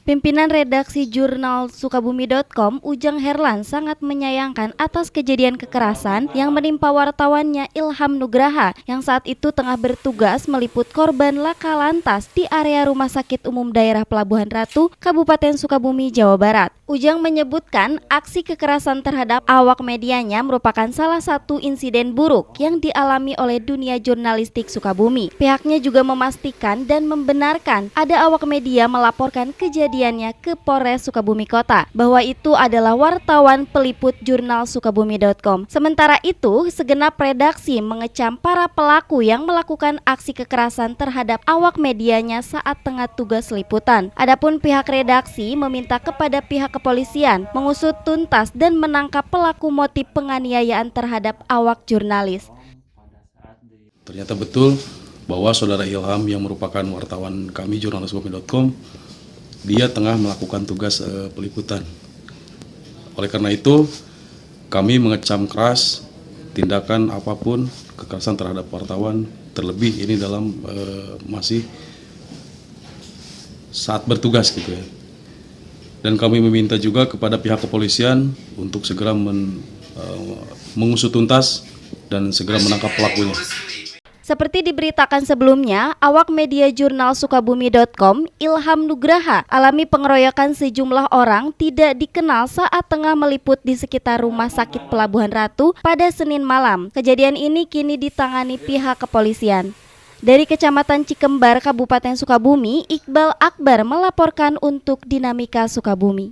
Pimpinan redaksi jurnal Sukabumi.com, Ujang Herlan, sangat menyayangkan atas kejadian kekerasan yang menimpa wartawannya Ilham Nugraha yang saat itu tengah bertugas meliput korban laka lantas di area Rumah Sakit Umum Daerah Pelabuhan Ratu, Kabupaten Sukabumi, Jawa Barat. Ujang menyebutkan aksi kekerasan terhadap awak medianya merupakan salah satu insiden buruk yang dialami oleh dunia jurnalistik Sukabumi. Pihaknya juga memastikan dan membenarkan ada awak media melaporkan kejadiannya ke Polres Sukabumi Kota, bahwa itu adalah wartawan peliput jurnal Sukabumi.com. Sementara itu, segenap redaksi mengecam para pelaku yang melakukan aksi kekerasan terhadap awak medianya saat tengah tugas liputan. Adapun pihak redaksi meminta kepada pihak kepolisian mengusut tuntas dan menangkap pelaku motif penganiayaan terhadap awak jurnalis. Ternyata betul bahwa saudara Ilham yang merupakan wartawan kami jurnalis Sukabumi.com, dia tengah melakukan tugas peliputan. Oleh karena itu, kami mengecam keras tindakan apapun kekerasan terhadap wartawan, terlebih ini dalam masih saat bertugas gitu ya. Dan kami meminta juga kepada pihak kepolisian untuk segera mengusut tuntas dan segera menangkap pelakunya. Seperti diberitakan sebelumnya, awak media jurnal Sukabumi.com, Ilham Nugraha, alami pengeroyokan sejumlah orang tidak dikenal saat tengah meliput di sekitar Rumah Sakit Pelabuhan Ratu pada Senin malam. Kejadian ini kini ditangani pihak kepolisian. Dari Kecamatan Cikembar, Kabupaten Sukabumi, Iqbal Akbar melaporkan untuk Dinamika Sukabumi.